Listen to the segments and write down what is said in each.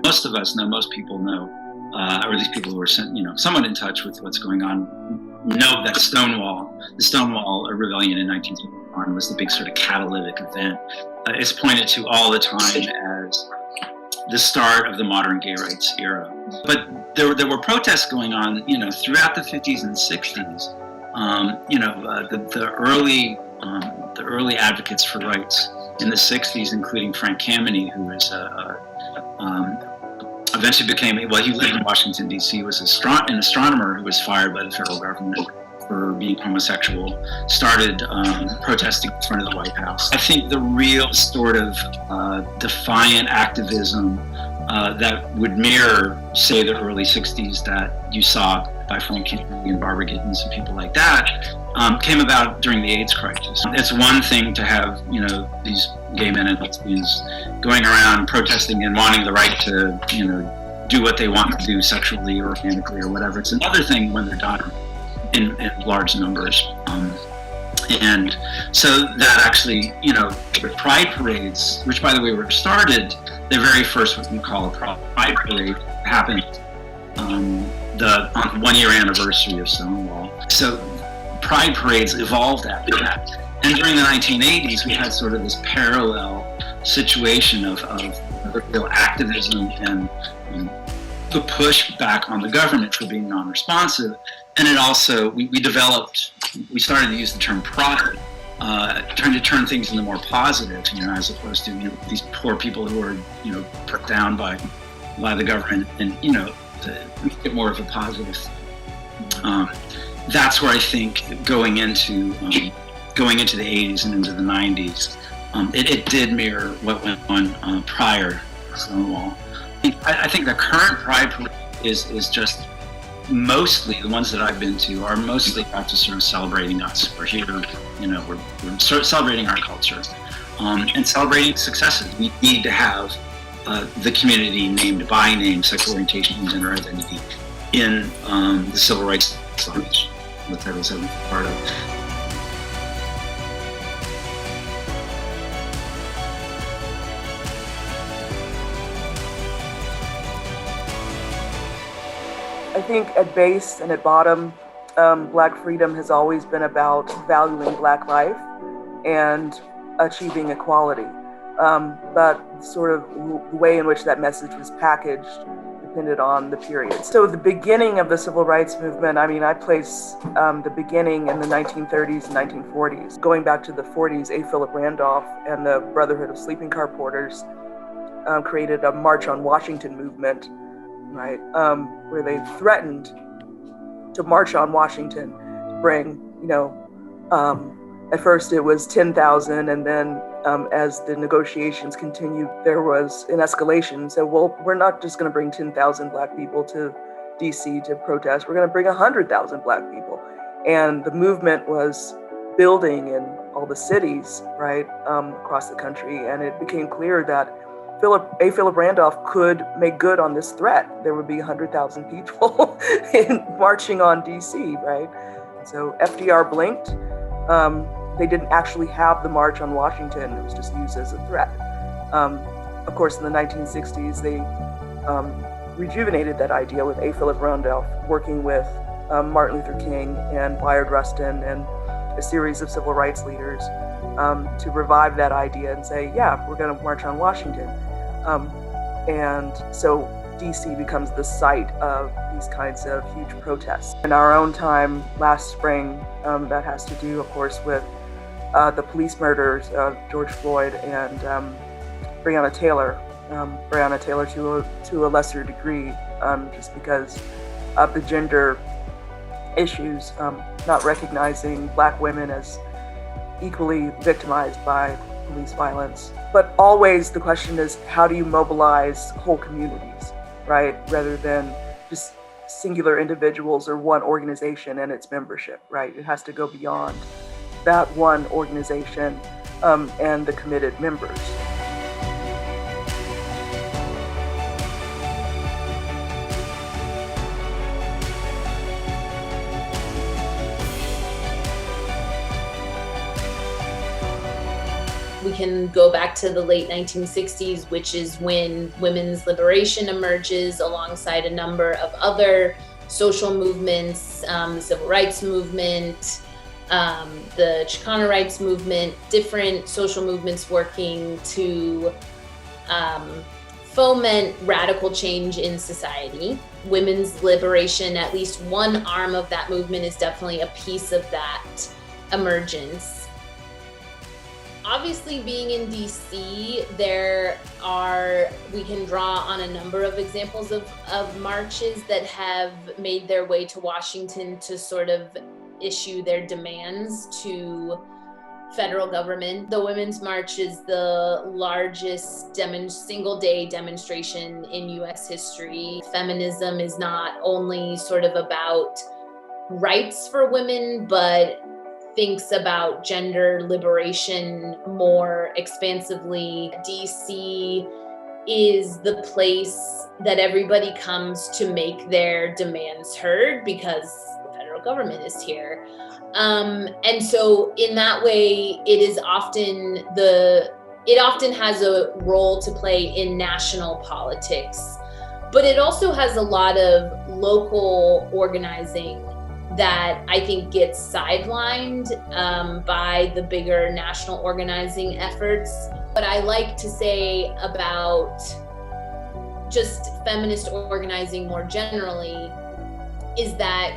most of us know, most people know, or at least people who are somewhat in touch with what's going on, know that the Stonewall Rebellion in 1971 was the big sort of catalytic event. It's pointed to all the time as the start of the modern gay rights era. But there were protests going on, throughout the 50s and 60s. The early advocates for rights in the 60s, including Frank Kameny, who was eventually became, he lived in Washington, D.C., was an astronomer who was fired by the federal government for being homosexual, started protesting in front of the White House. I think the real sort of defiant activism that would mirror, say, the early 60s that you saw by Frank Kameny and Barbara Gittins and people like that, came about during the AIDS crisis. It's one thing to have, these gay men and lesbians going around protesting and wanting the right to, do what they want to do sexually or organically or whatever. It's another thing when they're dying in large numbers. And so that actually, the pride parades, which by the way were started, the very first what we call a pride parade happened on the 1 year anniversary of Stonewall. So pride parades evolved after that. And during the 1980s, we had sort of this parallel situation of the real activism and the push back on the government for being non-responsive. And it also, we started to use the term pride, trying to turn things into more positive, as opposed to, these poor people who are, put down by the government and, to make it more of a positive. That's where I think going into the 80s and into the 90s, it did mirror what went on prior to Stonewall. I think the current pride parade is just mostly, the ones that I've been to are mostly about just sort of celebrating us. We're here, we're sort of celebrating our culture and celebrating successes. We need to have the community named by name, sexual orientation, and gender identity in the civil rights laws, the Title VII part of. I think at base and at bottom, Black freedom has always been about valuing Black life and achieving equality. But sort of the way in which that message was packaged depended on the period. So the beginning of the civil rights movement, I place the beginning in the 1930s and 1940s. Going back to the 40s, A. Philip Randolph and the Brotherhood of Sleeping Car Porters created a March on Washington movement, right, where they threatened to march on Washington to bring, at first it was 10,000, and then as the negotiations continued, there was an escalation. So, we're not just going to bring 10,000 Black people to DC to protest. We're going to bring 100,000 Black people. And the movement was building in all the cities, right, across the country. And it became clear that Philip Randolph could make good on this threat. There would be 100,000 people marching on DC, right? So FDR blinked. They didn't actually have the March on Washington. It was just used as a threat. Of course, in the 1960s, they rejuvenated that idea with A. Philip Randolph working with Martin Luther King and Bayard Rustin and a series of civil rights leaders to revive that idea and say, yeah, we're going to march on Washington. And so DC becomes the site of these kinds of huge protests. In our own time, last spring, that has to do, of course, with the police murders of George Floyd and Breonna Taylor. Breonna Taylor to a lesser degree, just because of the gender issues, not recognizing Black women as equally victimized by police violence. But always the question is, how do you mobilize whole communities, right? Rather than just singular individuals or one organization and its membership, right? It has to go beyond that one organization and the committed members. We can go back to the late 1960s, which is when women's liberation emerges alongside a number of other social movements, the civil rights movement, the Chicana rights movement, different social movements working to foment radical change in society. Women's liberation, at least one arm of that movement, is definitely a piece of that emergence. Obviously, being in DC, we can draw on a number of examples of marches that have made their way to Washington to sort of issue their demands to federal government. The Women's March is the largest single-day demonstration in US history. Feminism is not only sort of about rights for women, but thinks about gender liberation more expansively. DC is the place that everybody comes to make their demands heard because the federal government is here. And so in that way, it often has a role to play in national politics, but it also has a lot of local organizing that I think gets sidelined by the bigger national organizing efforts. What I like to say about just feminist organizing more generally is that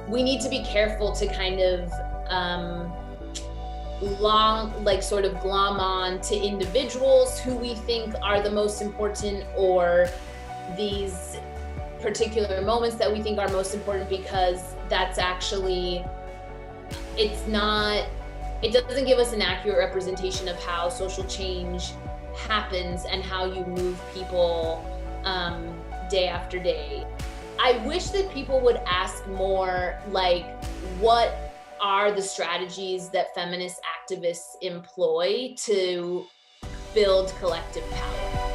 we need to be careful to kind of glom on to individuals who we think are the most important, or these particular moments that we think are most important, because that's actually, it doesn't give us an accurate representation of how social change happens and how you move people day after day. I wish that people would ask more, like, what are the strategies that feminist activists employ to build collective power?